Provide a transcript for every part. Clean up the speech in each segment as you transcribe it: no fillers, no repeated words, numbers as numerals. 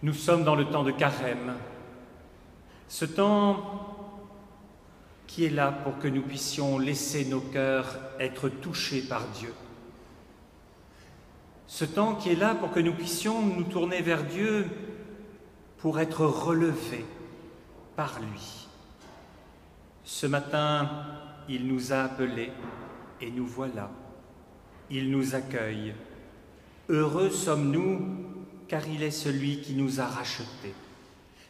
Nous sommes dans le temps de Carême, ce temps qui est là pour que nous puissions laisser nos cœurs être touchés par Dieu. Ce temps qui est là pour que nous puissions nous tourner vers Dieu pour être relevés par lui. Ce matin, il nous a appelés et nous voilà. Il nous accueille. Heureux sommes-nous car il est celui qui nous a rachetés,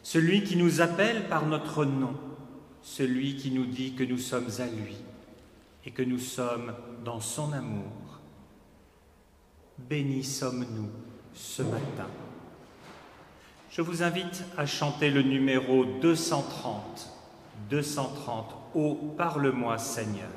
celui qui nous appelle par notre nom, celui qui nous dit que nous sommes à lui et que nous sommes dans son amour. Bénis sommes-nous ce matin. Je vous invite à chanter le numéro 230, Ô parle-moi Seigneur.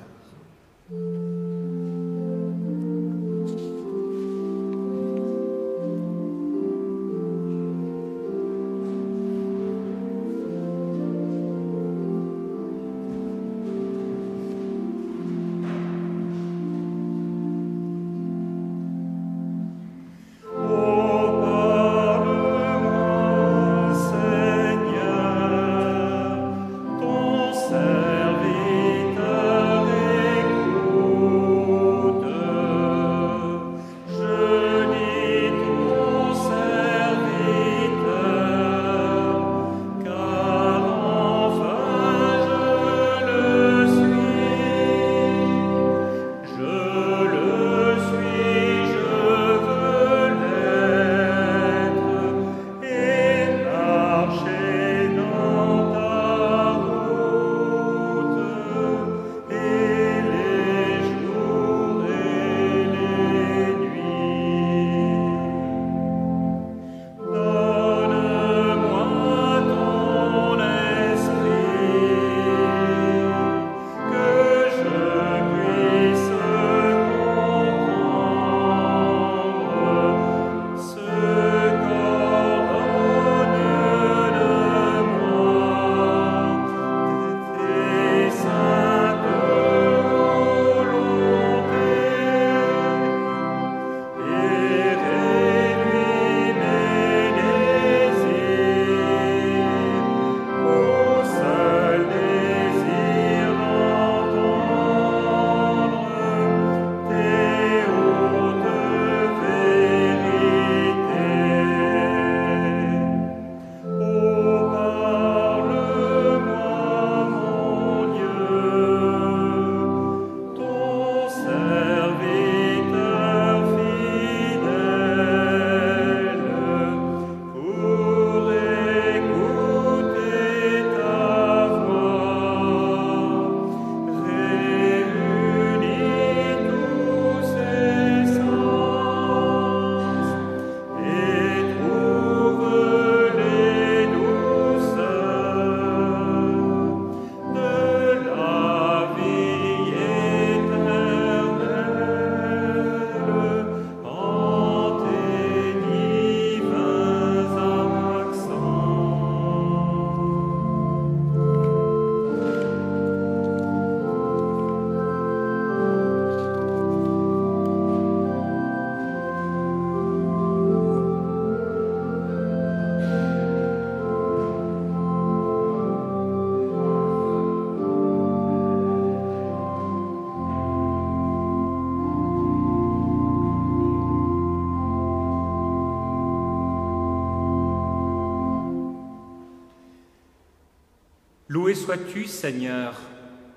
Loué sois-tu, Seigneur,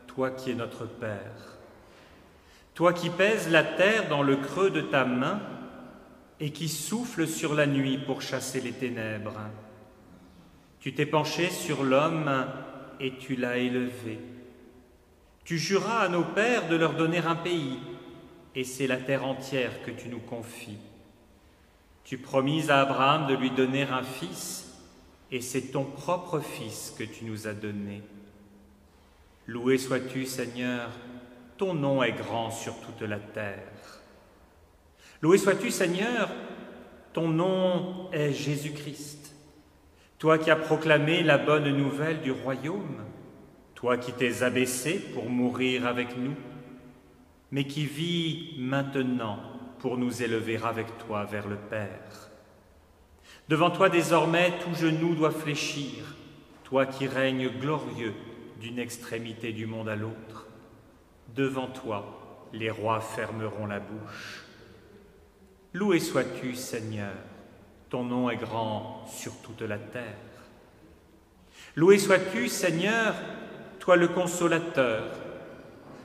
toi qui es notre Père, toi qui pèses la terre dans le creux de ta main et qui souffles sur la nuit pour chasser les ténèbres. Tu t'es penché sur l'homme et tu l'as élevé. Tu juras à nos pères de leur donner un pays, et c'est la terre entière que tu nous confies. Tu promis à Abraham de lui donner un fils, et c'est ton propre Fils que tu nous as donné. Loué sois-tu, Seigneur, ton nom est grand sur toute la terre. Loué sois-tu, Seigneur, ton nom est Jésus-Christ. Toi qui as proclamé la bonne nouvelle du royaume, toi qui t'es abaissé pour mourir avec nous, mais qui vis maintenant pour nous élever avec toi vers le Père. Devant toi désormais tout genou doit fléchir, toi qui règnes glorieux d'une extrémité du monde à l'autre. Devant toi les rois fermeront la bouche. Loué sois-tu, Seigneur, ton nom est grand sur toute la terre. Loué sois-tu, Seigneur, toi le consolateur,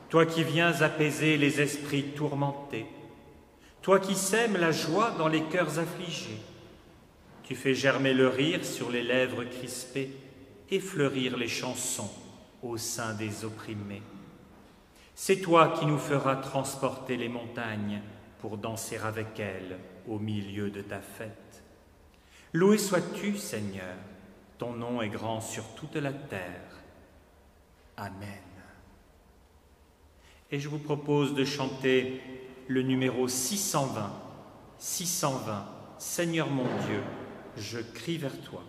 toi qui viens apaiser les esprits tourmentés, toi qui sèmes la joie dans les cœurs affligés. Tu fais germer le rire sur les lèvres crispées et fleurir les chansons au sein des opprimés. C'est toi qui nous feras transporter les montagnes pour danser avec elles au milieu de ta fête. Loué sois-tu, Seigneur, ton nom est grand sur toute la terre. Amen. Et je vous propose de chanter le numéro 620, 620, Seigneur mon Dieu, je crie vers toi.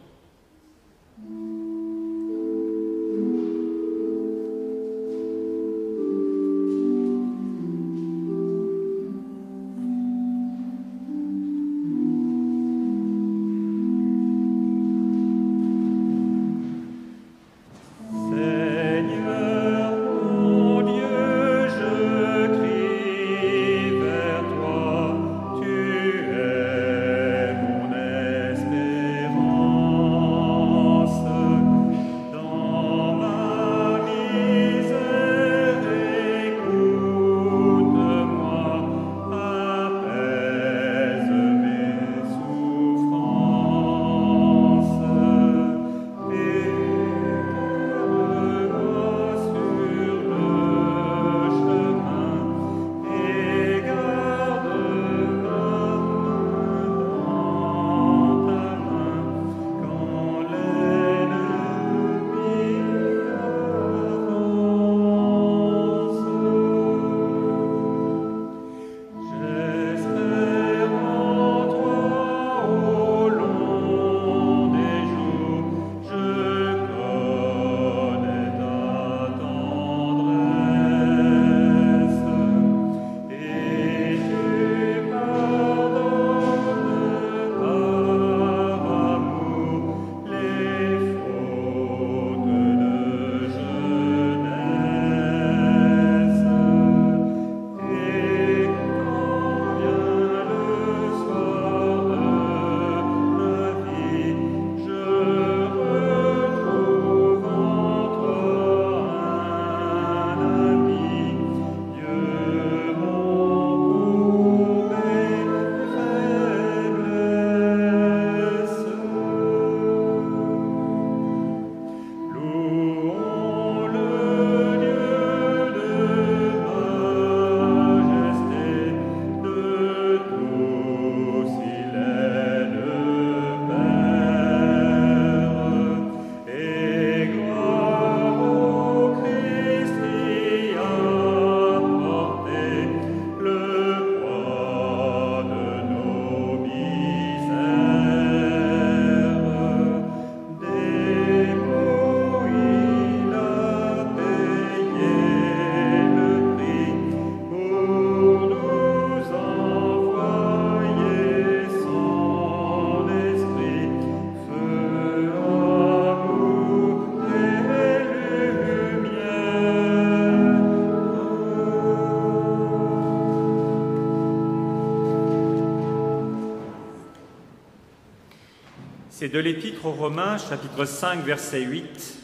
C'est de l'Épître aux Romains, chapitre 5, verset 8,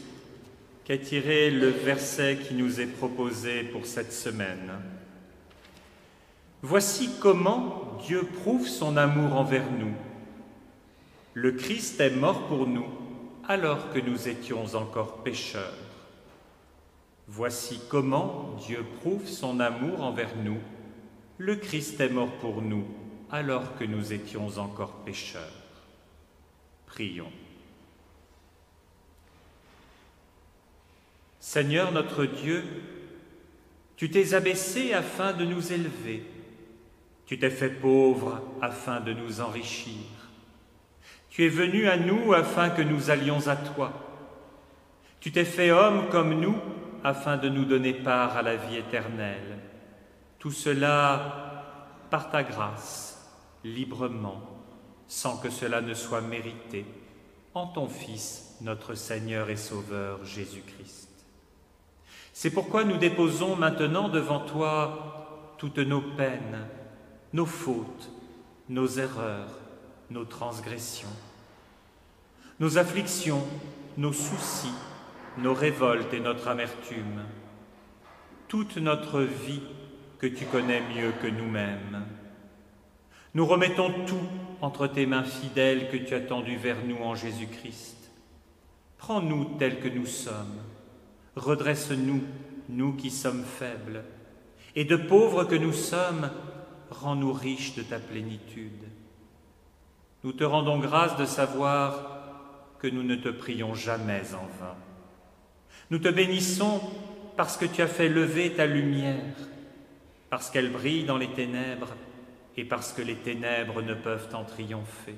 qu'est tiré le verset qui nous est proposé pour cette semaine. Voici comment Dieu prouve son amour envers nous. Le Christ est mort pour nous alors que nous étions encore pécheurs. Voici comment Dieu prouve son amour envers nous. Le Christ est mort pour nous alors que nous étions encore pécheurs. Prions. Seigneur notre Dieu, tu t'es abaissé afin de nous élever. Tu t'es fait pauvre afin de nous enrichir. Tu es venu à nous afin que nous allions à toi. Tu t'es fait homme comme nous afin de nous donner part à la vie éternelle. Tout cela par ta grâce, librement, sans que cela ne soit mérité, en ton Fils, notre Seigneur et Sauveur Jésus-Christ. C'est pourquoi nous déposons maintenant devant toi toutes nos peines, nos fautes, nos erreurs, nos transgressions, nos afflictions, nos soucis, nos révoltes et notre amertume, toute notre vie que tu connais mieux que nous-mêmes. Nous remettons tout entre tes mains fidèles que tu as tendues vers nous en Jésus-Christ. Prends-nous tels que nous sommes, redresse-nous, nous qui sommes faibles, et de pauvres que nous sommes, rends-nous riches de ta plénitude. Nous te rendons grâce de savoir que nous ne te prions jamais en vain. Nous te bénissons parce que tu as fait lever ta lumière, parce qu'elle brille dans les ténèbres et parce que les ténèbres ne peuvent en triompher.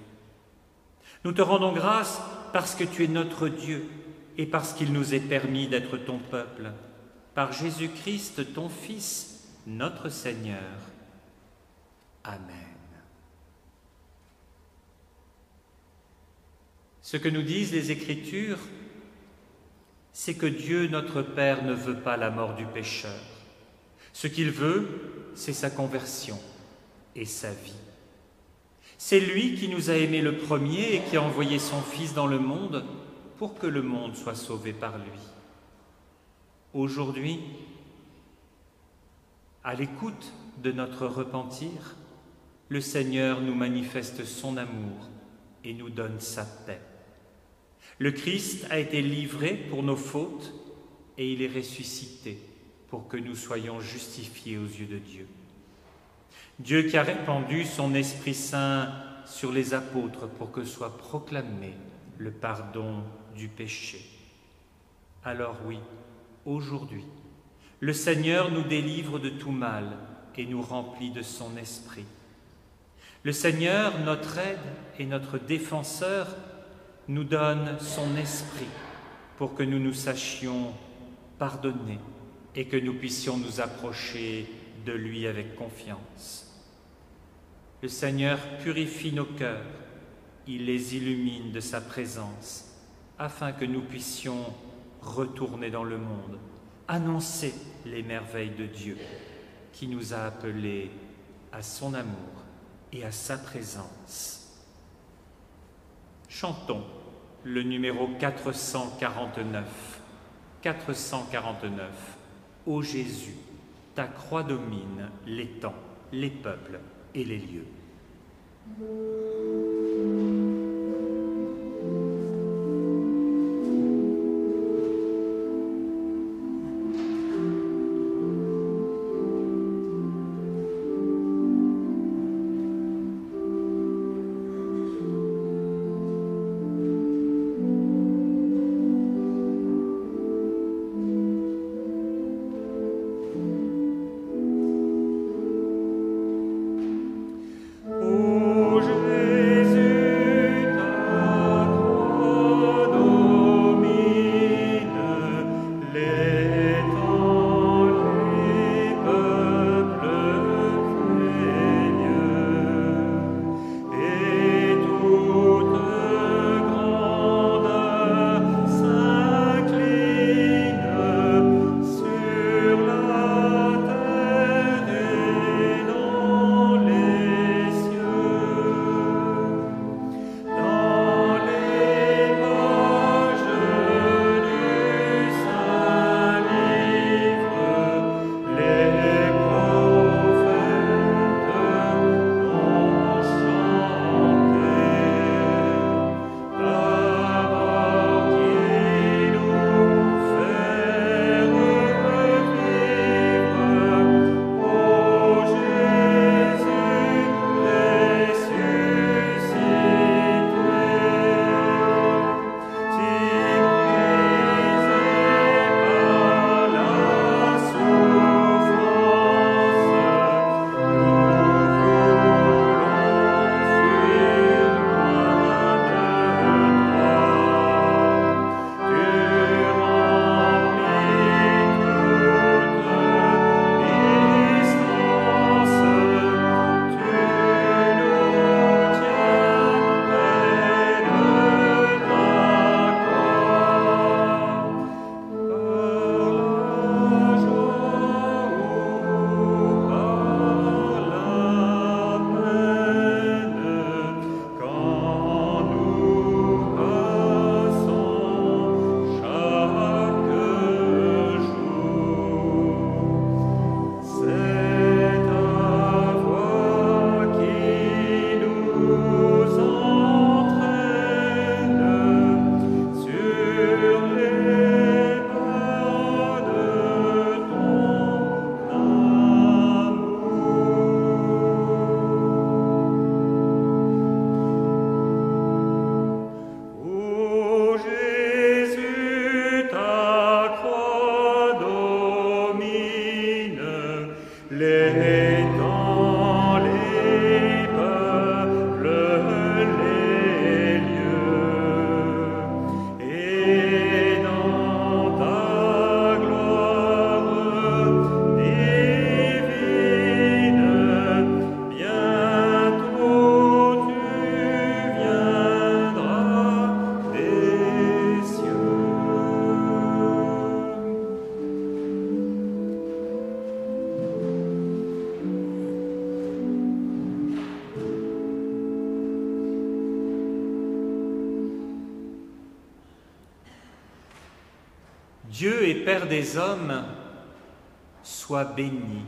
Nous te rendons grâce parce que tu es notre Dieu et parce qu'il nous est permis d'être ton peuple, par Jésus-Christ, ton Fils, notre Seigneur. Amen. Ce que nous disent les Écritures, c'est que Dieu, notre Père, ne veut pas la mort du pécheur. Ce qu'il veut, c'est sa conversion et sa vie. C'est lui qui nous a aimés le premier et qui a envoyé son Fils dans le monde pour que le monde soit sauvé par lui. Aujourd'hui, à l'écoute de notre repentir, le Seigneur nous manifeste son amour et nous donne sa paix. Le Christ a été livré pour nos fautes et il est ressuscité pour que nous soyons justifiés aux yeux de Dieu. Dieu qui a répandu son Esprit Saint sur les apôtres pour que soit proclamé le pardon du péché. Alors oui, aujourd'hui, le Seigneur nous délivre de tout mal et nous remplit de son Esprit. Le Seigneur, notre aide et notre défenseur, nous donne son Esprit pour que nous nous sachions pardonner et que nous puissions nous approcher de lui avec confiance. Le Seigneur purifie nos cœurs, il les illumine de sa présence, afin que nous puissions retourner dans le monde, annoncer les merveilles de Dieu, qui nous a appelés à son amour et à sa présence. Chantons le numéro 449. 449. Ô Jésus, ta croix domine les temps, les peuples et les lieux. Jésus, Dieu et Père des hommes, sois béni.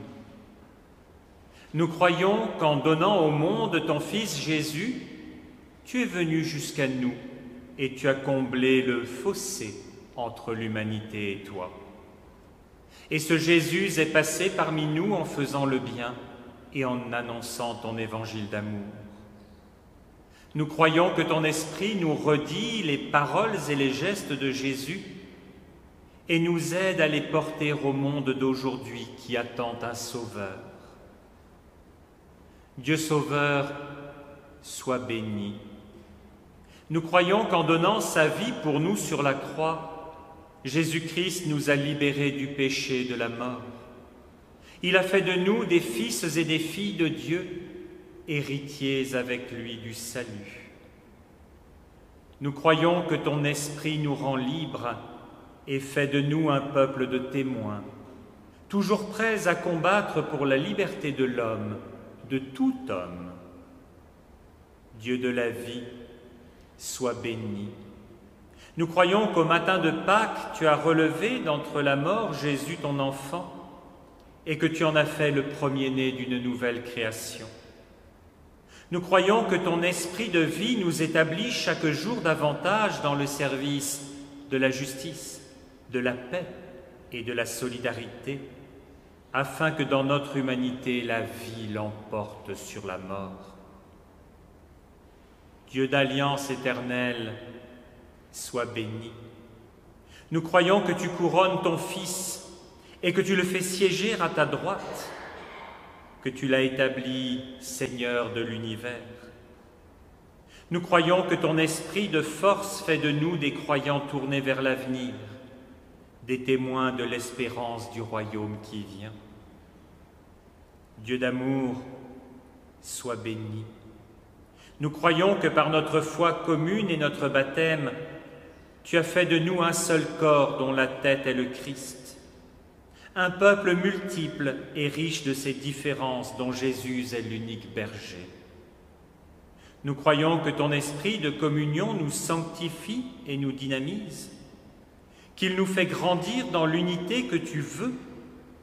Nous croyons qu'en donnant au monde ton Fils Jésus, tu es venu jusqu'à nous et tu as comblé le fossé entre l'humanité et toi. Et ce Jésus est passé parmi nous en faisant le bien et en annonçant ton évangile d'amour. Nous croyons que ton esprit nous redit les paroles et les gestes de Jésus et nous aide à les porter au monde d'aujourd'hui qui attend un sauveur. Dieu Sauveur, sois béni. Nous croyons qu'en donnant sa vie pour nous sur la croix, Jésus-Christ nous a libérés du péché et de la mort. Il a fait de nous des fils et des filles de Dieu, héritiers avec lui du salut. Nous croyons que ton esprit nous rend libres et fait de nous un peuple de témoins, toujours prêts à combattre pour la liberté de l'homme, de tout homme. Dieu de la vie, sois béni. Nous croyons qu'au matin de Pâques, tu as relevé d'entre la mort Jésus ton enfant et que tu en as fait le premier-né d'une nouvelle création. Nous croyons que ton esprit de vie nous établit chaque jour davantage dans le service de la justice, de la paix et de la solidarité, afin que dans notre humanité la vie l'emporte sur la mort. Dieu d'alliance éternelle, sois béni. Nous croyons que tu couronnes ton Fils et que tu le fais siéger à ta droite, que tu l'as établi Seigneur de l'univers. Nous croyons que ton esprit de force fait de nous des croyants tournés vers l'avenir, des témoins de l'espérance du royaume qui vient. Dieu d'amour, sois béni. Nous croyons que par notre foi commune et notre baptême, tu as fait de nous un seul corps dont la tête est le Christ, un peuple multiple et riche de ses différences dont Jésus est l'unique berger. Nous croyons que ton esprit de communion nous sanctifie et nous dynamise, qu'il nous fait grandir dans l'unité que tu veux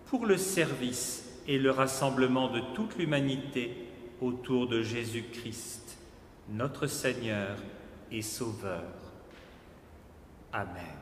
pour le service et le rassemblement de toute l'humanité autour de Jésus-Christ, notre Seigneur et Sauveur. Amen.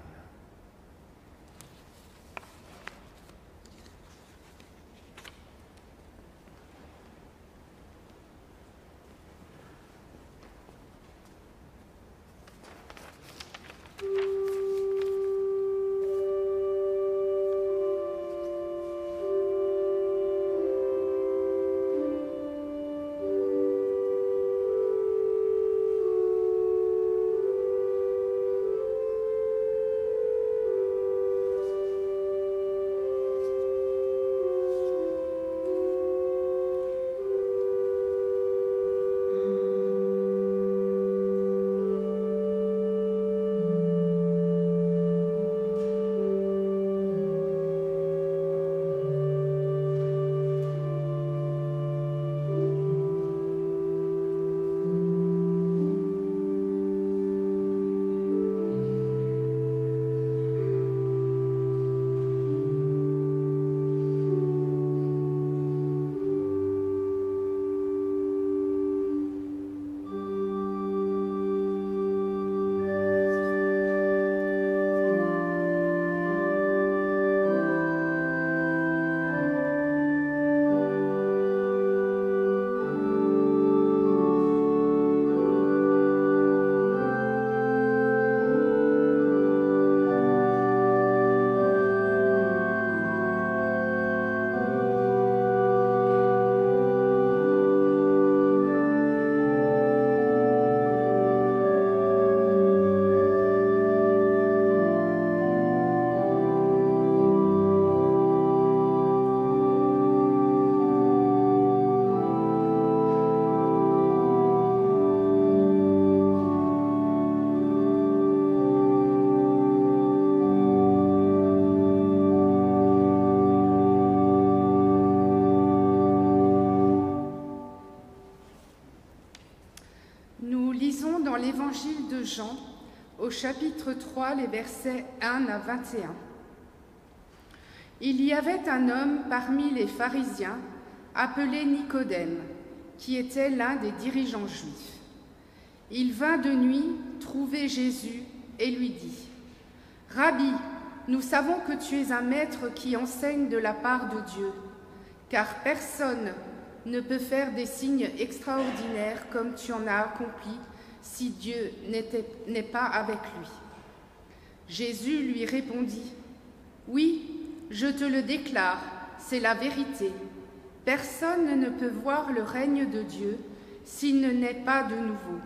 Dans l'évangile de Jean, au chapitre 3, les versets 1 à 21. Il y avait un homme parmi les pharisiens, appelé Nicodème, qui était l'un des dirigeants juifs. Il vint de nuit trouver Jésus et lui dit : « Rabbi, nous savons que tu es un maître qui enseigne de la part de Dieu, car personne ne peut faire des signes extraordinaires comme tu en as accompli si Dieu n'est pas avec lui. » Jésus lui répondit : « Oui, je te le déclare, c'est la vérité. Personne ne peut voir le règne de Dieu s'il ne naît pas de nouveau. »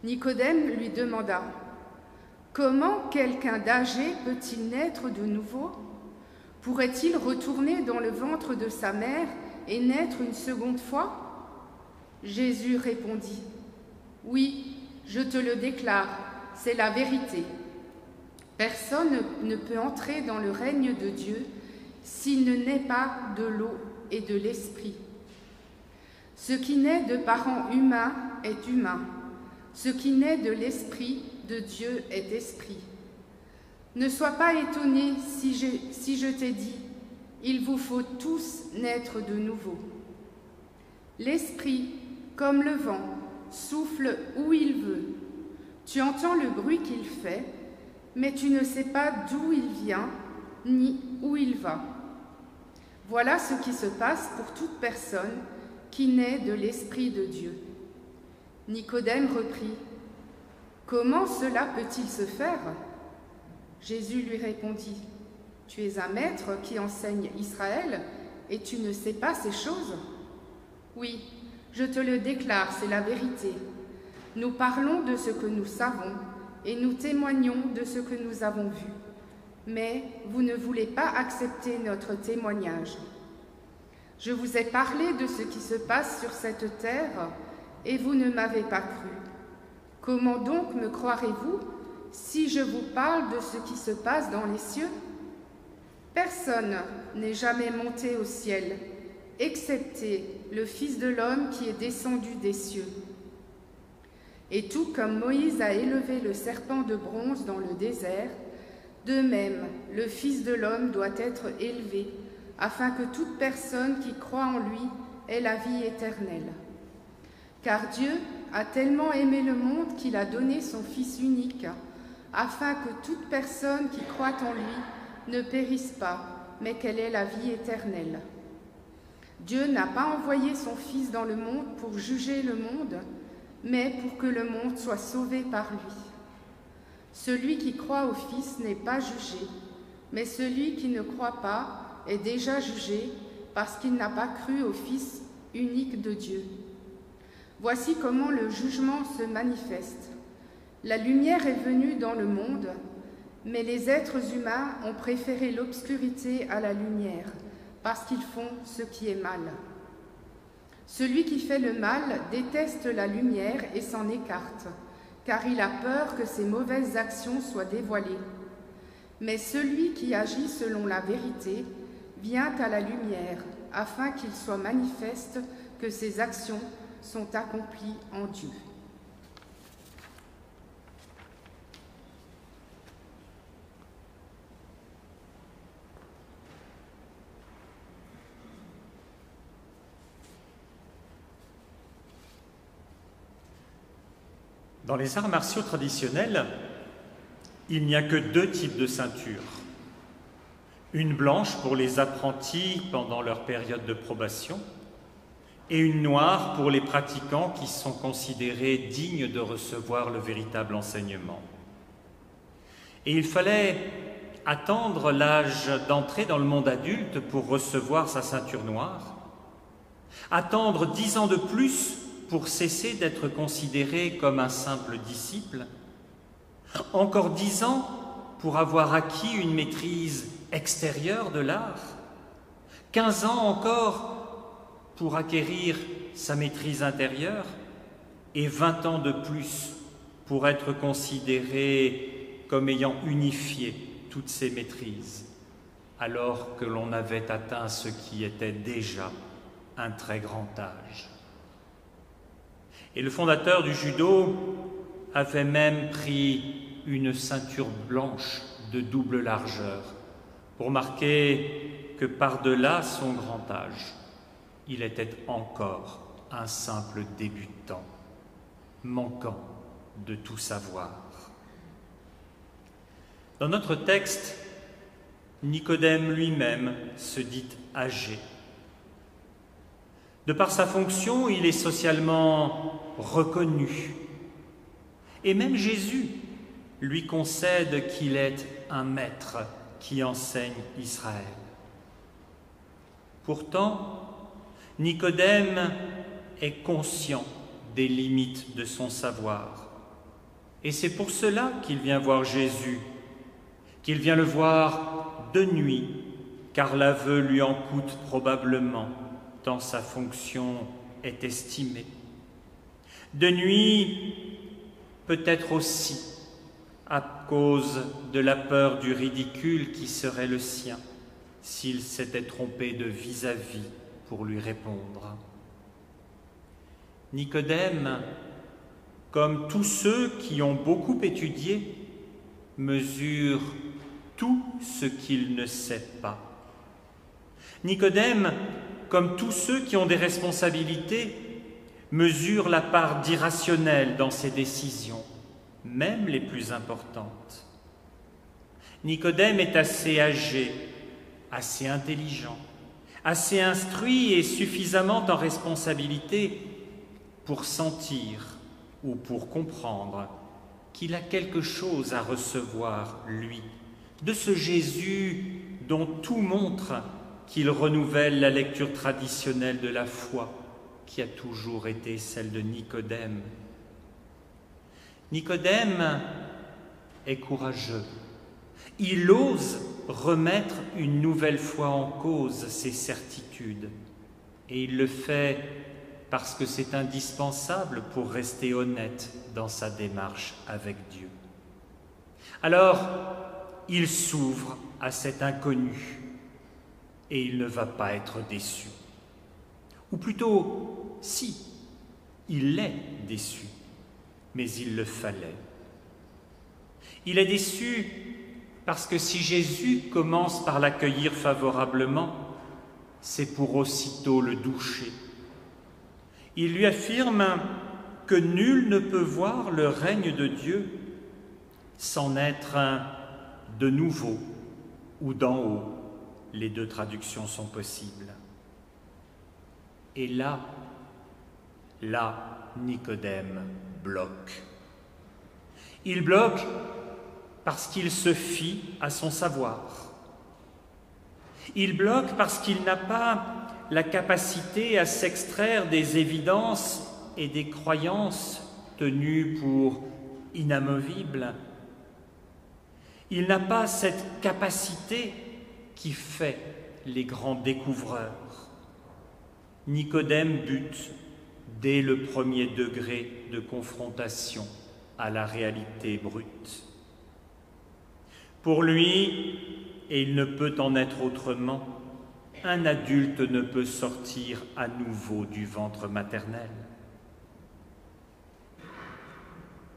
Nicodème lui demanda : « Comment quelqu'un d'âgé peut-il naître de nouveau? Pourrait-il retourner dans le ventre de sa mère et naître une seconde fois ?» Jésus répondit : « Oui, je te le déclare, c'est la vérité. Personne ne peut entrer dans le règne de Dieu s'il ne naît pas de l'eau et de l'esprit. Ce qui naît de parents humains est humain. Ce qui naît de l'esprit de Dieu est esprit. Ne sois pas étonné si je t'ai dit : il vous faut tous naître de nouveau. L'esprit, comme le vent, souffle où il veut. Tu entends le bruit qu'il fait, mais tu ne sais pas d'où il vient ni où il va. Voilà ce qui se passe pour toute personne qui naît de l'Esprit de Dieu. » Nicodème reprit : « Comment cela peut-il se faire ?» Jésus lui répondit : « Tu es un maître qui enseigne Israël et tu ne sais pas ces choses ? Oui, je te le déclare, c'est la vérité. Nous parlons de ce que nous savons et nous témoignons de ce que nous avons vu. Mais vous ne voulez pas accepter notre témoignage. Je vous ai parlé de ce qui se passe sur cette terre et vous ne m'avez pas cru. Comment donc me croirez-vous si je vous parle de ce qui se passe dans les cieux ? Personne n'est jamais monté au ciel, excepté le Fils de l'homme qui est descendu des cieux. Et tout comme Moïse a élevé le serpent de bronze dans le désert, de même le Fils de l'homme doit être élevé, afin que toute personne qui croit en lui ait la vie éternelle. Car Dieu a tellement aimé le monde qu'il a donné son Fils unique, afin que toute personne qui croit en lui ne périsse pas, mais qu'elle ait la vie éternelle. Dieu n'a pas envoyé son Fils dans le monde pour juger le monde, mais pour que le monde soit sauvé par lui. Celui qui croit au Fils n'est pas jugé, mais celui qui ne croit pas est déjà jugé parce qu'il n'a pas cru au Fils unique de Dieu. Voici comment le jugement se manifeste. La lumière est venue dans le monde, mais les êtres humains ont préféré l'obscurité à la lumière, parce qu'ils font ce qui est mal. Celui qui fait le mal déteste la lumière et s'en écarte, car il a peur que ses mauvaises actions soient dévoilées. Mais celui qui agit selon la vérité vient à la lumière, afin qu'il soit manifeste que ses actions sont accomplies en Dieu. Dans les arts martiaux traditionnels, il n'y a que 2 types de ceintures. Une blanche pour les apprentis pendant leur période de probation et une noire pour les pratiquants qui sont considérés dignes de recevoir le véritable enseignement. Et il fallait attendre l'âge d'entrée dans le monde adulte pour recevoir sa ceinture noire, attendre 10 ans de plus pour cesser d'être considéré comme un simple disciple, encore 10 ans pour avoir acquis une maîtrise extérieure de l'art, 15 ans encore pour acquérir sa maîtrise intérieure, et 20 ans de plus pour être considéré comme ayant unifié toutes ces maîtrises, alors que l'on avait atteint ce qui était déjà un très grand âge. Et le fondateur du judo avait même pris une ceinture blanche de double largeur pour marquer que par-delà son grand âge, il était encore un simple débutant, manquant de tout savoir. Dans notre texte, Nicodème lui-même se dit âgé. De par sa fonction, il est socialement reconnu. Et même Jésus lui concède qu'il est un maître qui enseigne Israël. Pourtant, Nicodème est conscient des limites de son savoir. Et c'est pour cela qu'il vient voir Jésus, qu'il vient le voir de nuit, car l'aveu lui en coûte probablement, tant sa fonction est estimée. De nuit, peut-être aussi, à cause de la peur du ridicule qui serait le sien, s'il s'était trompé de vis-à-vis pour lui répondre. Nicodème, comme tous ceux qui ont beaucoup étudié, mesure tout ce qu'il ne sait pas. Nicodème, comme tous ceux qui ont des responsabilités, mesure la part d'irrationnel dans ses décisions, même les plus importantes. Nicodème est assez âgé, assez intelligent, assez instruit et suffisamment en responsabilité pour sentir ou pour comprendre qu'il a quelque chose à recevoir, lui, de ce Jésus dont tout montre qu'il renouvelle la lecture traditionnelle de la foi qui a toujours été celle de Nicodème. Nicodème est courageux. Il ose remettre une nouvelle fois en cause ses certitudes et il le fait parce que c'est indispensable pour rester honnête dans sa démarche avec Dieu. Alors, il s'ouvre à cet inconnu et il ne va pas être déçu. Ou plutôt, si, il est déçu, mais il le fallait. Il est déçu parce que si Jésus commence par l'accueillir favorablement, c'est pour aussitôt le doucher. Il lui affirme que nul ne peut voir le règne de Dieu sans naître de nouveau ou d'en haut. Les deux traductions sont possibles. Et là, Nicodème bloque. Il bloque parce qu'il se fie à son savoir. Il bloque parce qu'il n'a pas la capacité à s'extraire des évidences et des croyances tenues pour inamovibles. Il n'a pas cette capacité qui fait les grands découvreurs. Nicodème bute dès le premier degré de confrontation à la réalité brute. Pour lui, et il ne peut en être autrement, un adulte ne peut sortir à nouveau du ventre maternel.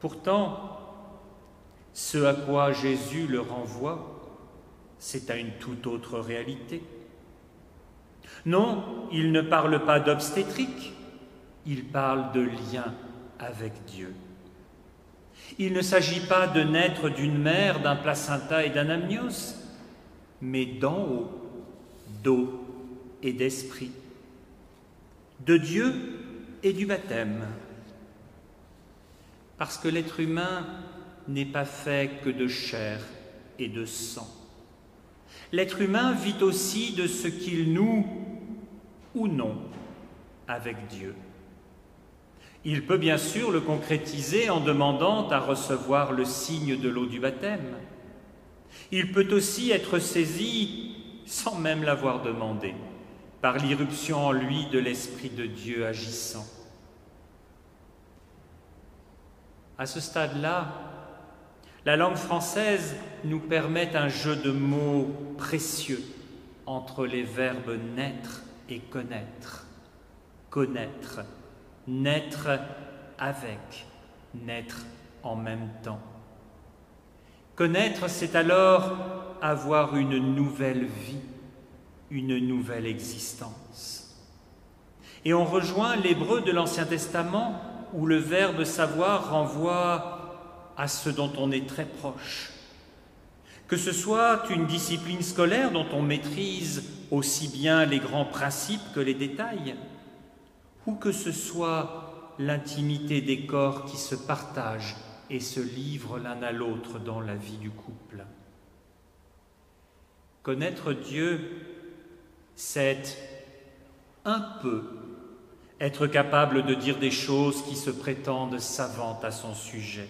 Pourtant, ce à quoi Jésus le renvoie, c'est à une toute autre réalité. Non, il ne parle pas d'obstétrique, il parle de lien avec Dieu. Il ne s'agit pas de naître d'une mère, d'un placenta et d'un amnios, mais d'en haut, d'eau et d'esprit, de Dieu et du baptême. Parce que l'être humain n'est pas fait que de chair et de sang. L'être humain vit aussi de ce qu'il noue ou non avec Dieu. Il peut bien sûr le concrétiser en demandant à recevoir le signe de l'eau du baptême. Il peut aussi être saisi, sans même l'avoir demandé, par l'irruption en lui de l'Esprit de Dieu agissant. À ce stade-là, la langue française nous permet un jeu de mots précieux entre les verbes naître et connaître. Connaître, naître avec, naître en même temps. Connaître, c'est alors avoir une nouvelle vie, une nouvelle existence. Et on rejoint l'hébreu de l'Ancien Testament où le verbe savoir renvoie à ce dont on est très proche. Que ce soit une discipline scolaire dont on maîtrise aussi bien les grands principes que les détails, ou que ce soit l'intimité des corps qui se partagent et se livrent l'un à l'autre dans la vie du couple. Connaître Dieu, c'est un peu être capable de dire des choses qui se prétendent savantes à son sujet.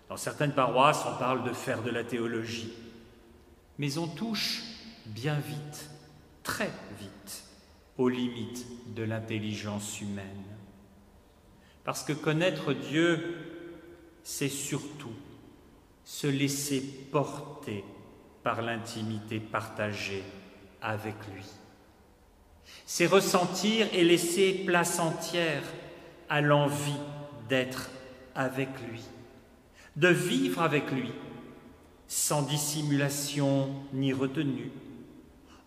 Dans certaines paroisses, on parle de faire de la théologie, mais on touche bien vite, très vite, aux limites de l'intelligence humaine. Parce que connaître Dieu, c'est surtout se laisser porter par l'intimité partagée avec lui. C'est ressentir et laisser place entière à l'envie d'être avec lui, de vivre avec lui, sans dissimulation ni retenue,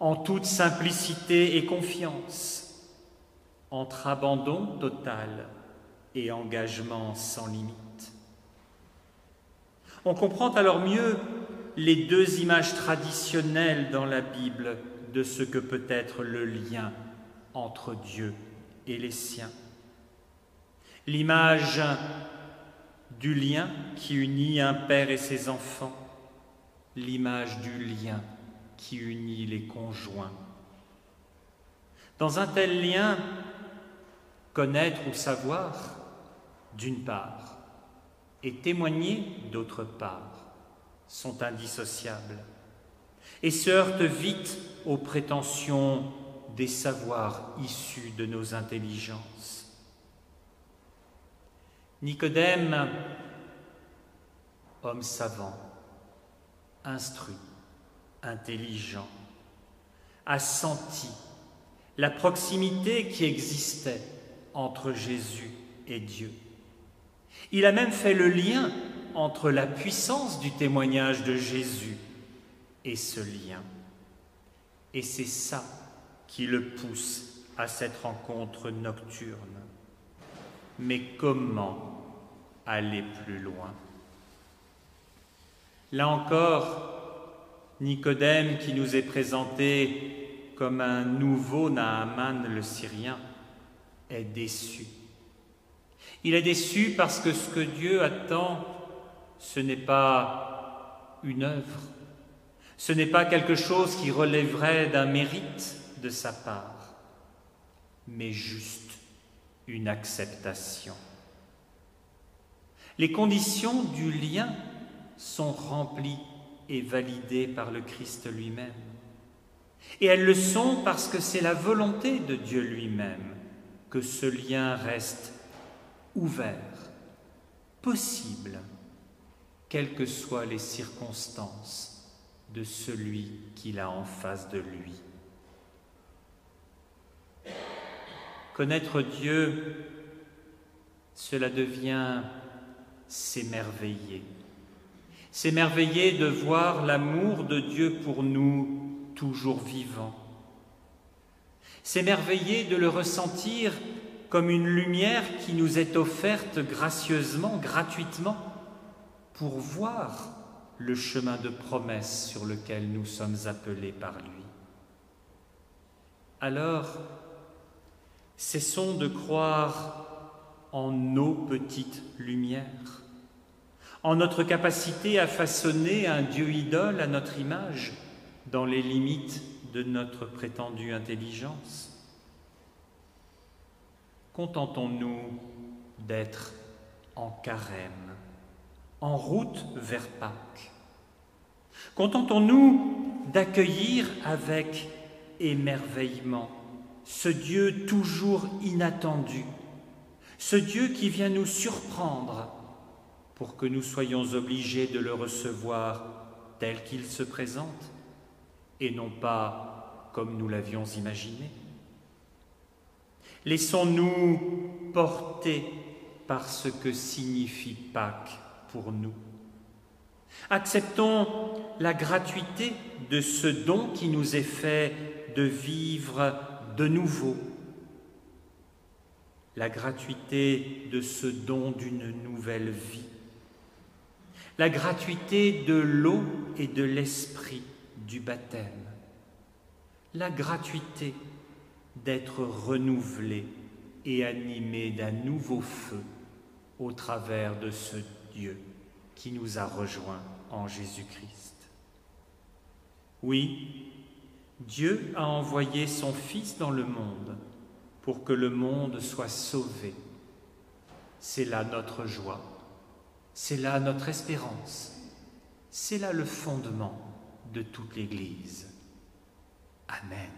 en toute simplicité et confiance, entre abandon total et engagement sans limite. On comprend alors mieux les deux images traditionnelles dans la Bible de ce que peut être le lien entre Dieu et les siens. L'image du lien qui unit un père et ses enfants, l'image du lien qui unit les conjoints. Dans un tel lien, connaître ou savoir, d'une part, et témoigner, d'autre part, sont indissociables et se heurtent vite aux prétentions des savoirs issus de nos intelligences. Nicodème, homme savant, instruit, intelligent, a senti la proximité qui existait entre Jésus et Dieu. Il a même fait le lien entre la puissance du témoignage de Jésus et ce lien. Et c'est ça qui le pousse à cette rencontre nocturne. Mais comment aller plus loin? Là encore, Nicodème, qui nous est présenté comme un nouveau Naaman le Syrien, est déçu. Il est déçu parce que ce que Dieu attend, ce n'est pas une œuvre, ce n'est pas quelque chose qui relèverait d'un mérite de sa part, mais juste une acceptation. Les conditions du lien sont remplies et validées par le Christ lui-même. Et elles le sont parce que c'est la volonté de Dieu lui-même que ce lien reste ouvert, possible, quelles que soient les circonstances de celui qu'il a en face de lui. Connaître Dieu, cela devient s'émerveiller. S'émerveiller de voir l'amour de Dieu pour nous toujours vivant. S'émerveiller de le ressentir comme une lumière qui nous est offerte gracieusement, gratuitement, pour voir le chemin de promesse sur lequel nous sommes appelés par lui. Alors, cessons de croire en nos petites lumières, en notre capacité à façonner un Dieu idole à notre image, dans les limites de notre prétendue intelligence. Contentons-nous d'être en carême, en route vers Pâques. Contentons-nous d'accueillir avec émerveillement ce Dieu toujours inattendu, ce Dieu qui vient nous surprendre pour que nous soyons obligés de le recevoir tel qu'il se présente et non pas comme nous l'avions imaginé. Laissons-nous porter par ce que signifie Pâques pour nous. Acceptons la gratuité de ce don qui nous est fait de vivre de nouveau, la gratuité de ce don d'une nouvelle vie, la gratuité de l'eau et de l'esprit du baptême, la gratuité d'être renouvelé et animé d'un nouveau feu au travers de ce Dieu qui nous a rejoints en Jésus-Christ. Oui, Dieu a envoyé son Fils dans le monde pour que le monde soit sauvé. C'est là notre joie, c'est là notre espérance, c'est là le fondement de toute l'Église. Amen.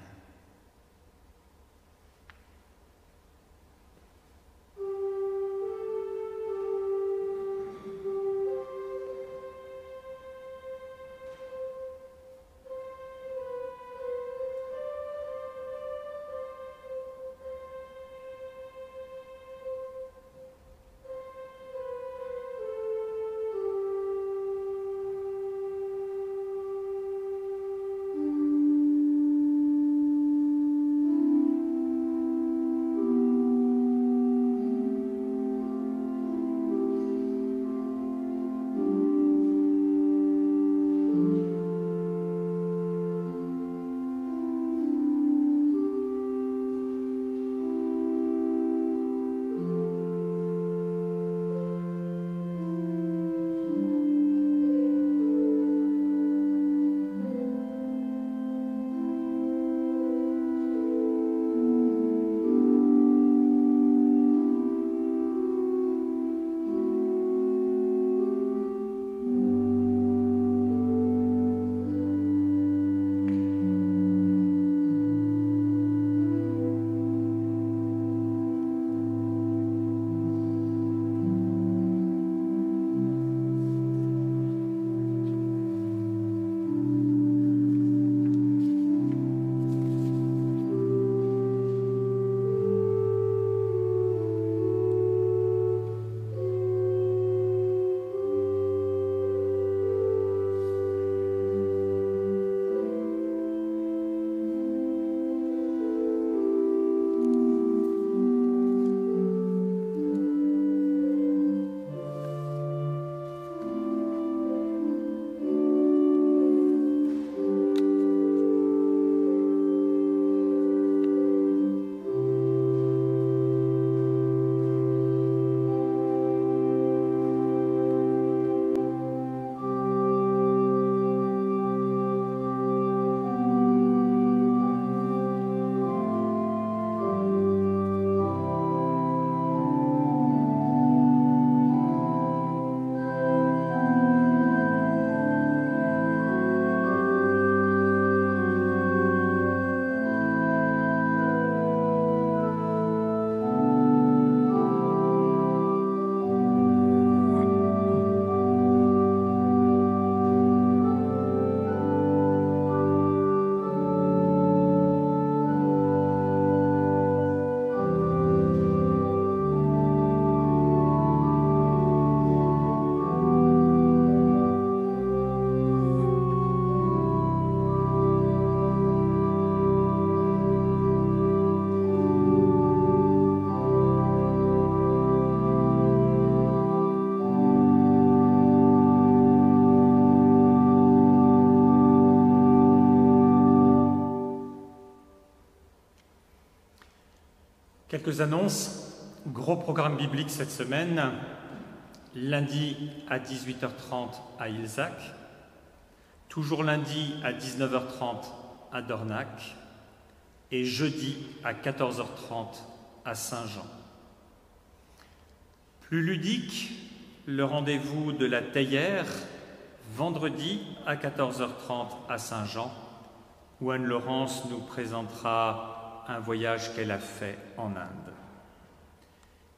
Quelques annonces. Gros programme biblique cette semaine. Lundi à 18h30 à Ilzac. Toujours lundi à 19h30 à Dornac. Et jeudi à 14h30 à Saint-Jean. Plus ludique, le rendez-vous de la Théière, vendredi à 14h30 à Saint-Jean, où Anne-Laurence nous présentera un voyage qu'elle a fait en Inde.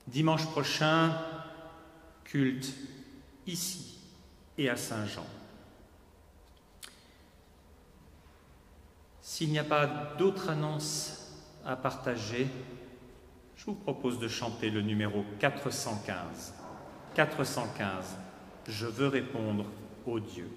Dimanche prochain, culte ici et à Saint-Jean. S'il n'y a pas d'autres annonces à partager, je vous propose de chanter le numéro 415. 415, je veux répondre ô Dieu.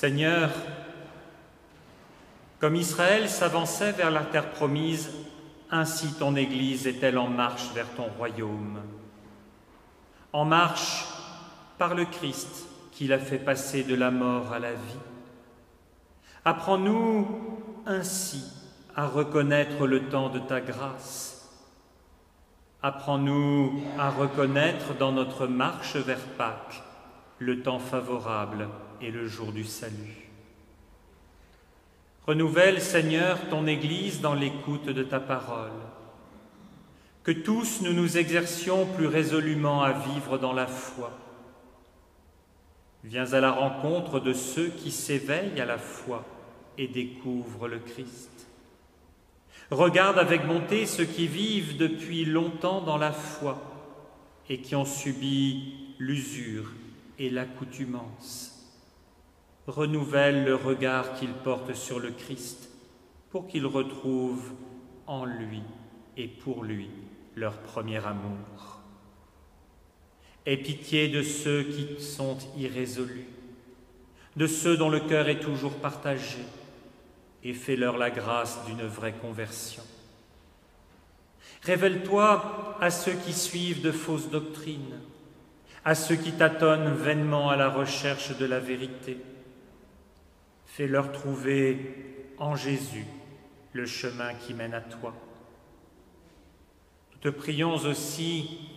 Seigneur, comme Israël s'avançait vers la terre promise, ainsi ton Église est-elle en marche vers ton royaume. En marche par le Christ qui l'a fait passer de la mort à la vie. Apprends-nous ainsi à reconnaître le temps de ta grâce. Apprends-nous à reconnaître dans notre marche vers Pâques le temps favorable et le jour du salut. Renouvelle, Seigneur, ton Église dans l'écoute de ta parole. Que tous nous nous exercions plus résolument à vivre dans la foi. Viens à la rencontre de ceux qui s'éveillent à la foi et découvrent le Christ. Regarde avec bonté ceux qui vivent depuis longtemps dans la foi et qui ont subi l'usure et l'accoutumance. Renouvelle le regard qu'ils portent sur le Christ pour qu'ils retrouvent en lui et pour lui leur premier amour. Aie pitié de ceux qui sont irrésolus, de ceux dont le cœur est toujours partagé, et fais-leur la grâce d'une vraie conversion. Révèle-toi à ceux qui suivent de fausses doctrines, à ceux qui tâtonnent vainement à la recherche de la vérité. Fais-leur trouver en Jésus le chemin qui mène à toi. Nous te prions aussi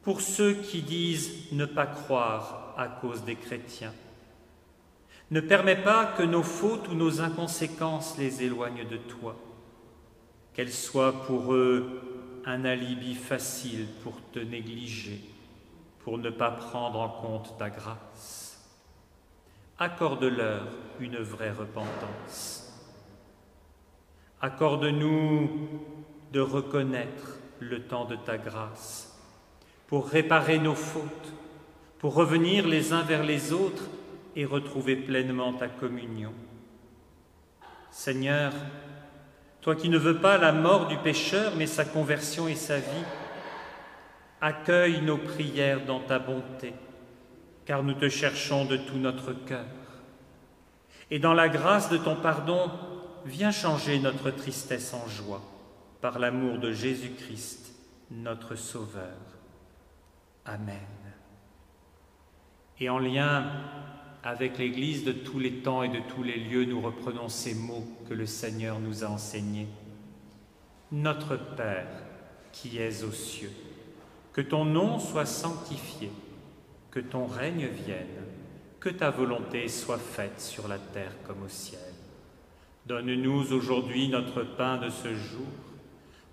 pour ceux qui disent ne pas croire à cause des chrétiens. Ne permets pas que nos fautes ou nos inconséquences les éloignent de toi, qu'elles soient pour eux un alibi facile pour te négliger, pour ne pas prendre en compte ta grâce. Accorde-leur une vraie repentance. Accorde-nous de reconnaître le temps de ta grâce, pour réparer nos fautes, pour revenir les uns vers les autres et retrouver pleinement ta communion. Seigneur, toi qui ne veux pas la mort du pécheur, mais sa conversion et sa vie, accueille nos prières dans ta bonté, car nous te cherchons de tout notre cœur. Et dans la grâce de ton pardon, viens changer notre tristesse en joie, par l'amour de Jésus-Christ, notre Sauveur. Amen. Et en lien avec l'Église de tous les temps et de tous les lieux, nous reprenons ces mots que le Seigneur nous a enseignés. Notre Père, qui es aux cieux, que ton nom soit sanctifié, que ton règne vienne, que ta volonté soit faite sur la terre comme au ciel. Donne-nous aujourd'hui notre pain de ce jour.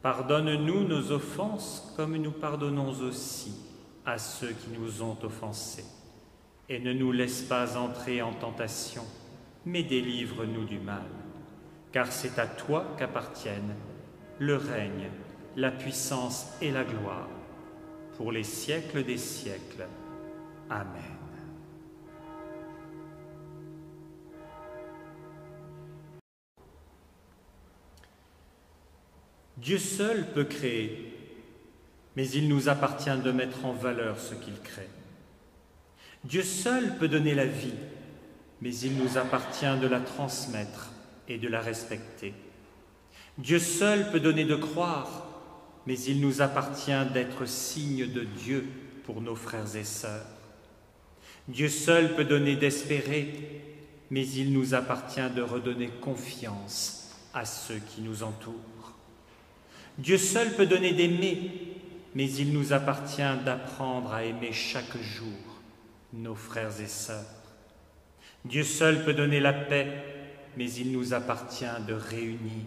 Pardonne-nous nos offenses comme nous pardonnons aussi à ceux qui nous ont offensés. Et ne nous laisse pas entrer en tentation, mais délivre-nous du mal. Car c'est à toi qu'appartiennent le règne, la puissance et la gloire, pour les siècles des siècles. Amen. Dieu seul peut créer, mais il nous appartient de mettre en valeur ce qu'il crée. Dieu seul peut donner la vie, mais il nous appartient de la transmettre et de la respecter. Dieu seul peut donner de croire, mais il nous appartient d'être signe de Dieu pour nos frères et sœurs. Dieu seul peut donner d'espérer, mais il nous appartient de redonner confiance à ceux qui nous entourent. Dieu seul peut donner d'aimer, mais il nous appartient d'apprendre à aimer chaque jour nos frères et sœurs. Dieu seul peut donner la paix, mais il nous appartient de réunir.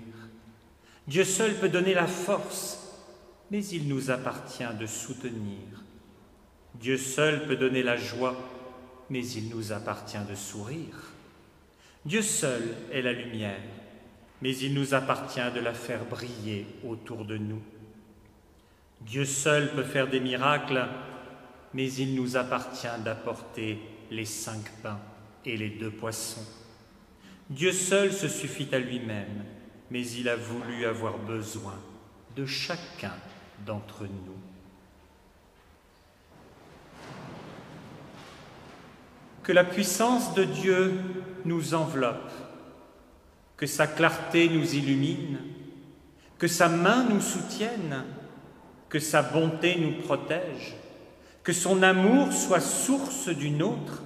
Dieu seul peut donner la force, mais il nous appartient de soutenir. Dieu seul peut donner la joie, mais il nous appartient de sourire. Dieu seul est la lumière, mais il nous appartient de la faire briller autour de nous. Dieu seul peut faire des miracles, mais il nous appartient d'apporter les 5 pains et les 2 poissons. Dieu seul se suffit à lui-même, mais il a voulu avoir besoin de chacun d'entre nous. Que la puissance de Dieu nous enveloppe, que sa clarté nous illumine, que sa main nous soutienne, que sa bonté nous protège, que son amour soit source du nôtre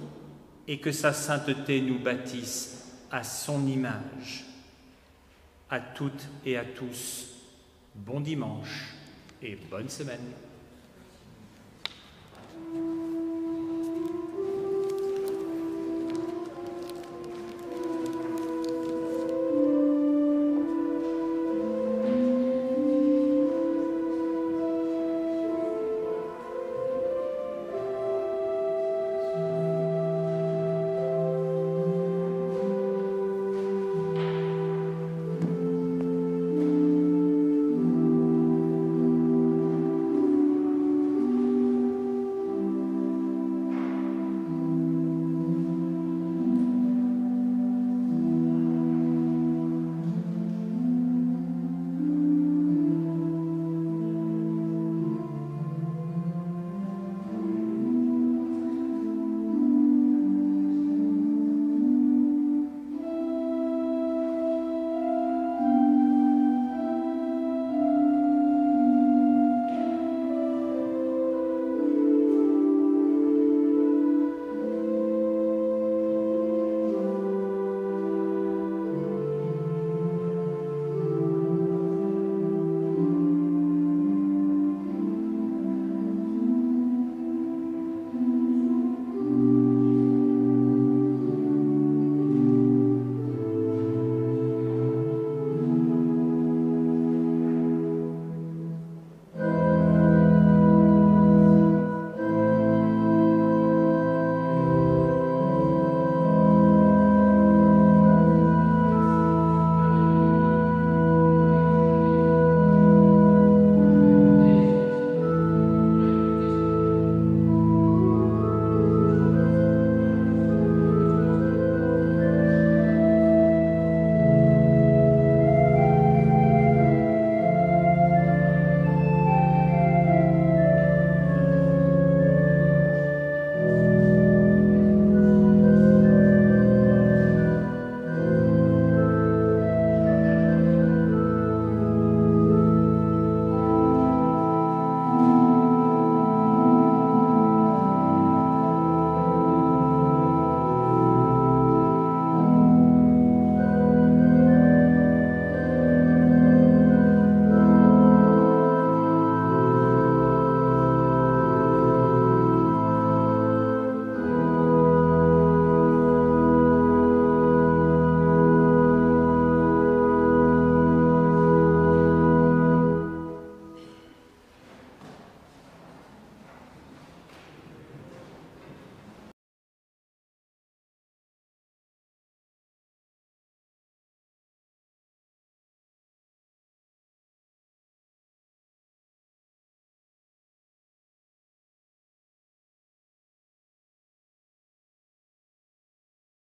et que sa sainteté nous bâtisse à son image. À toutes et à tous, bon dimanche et bonne semaine.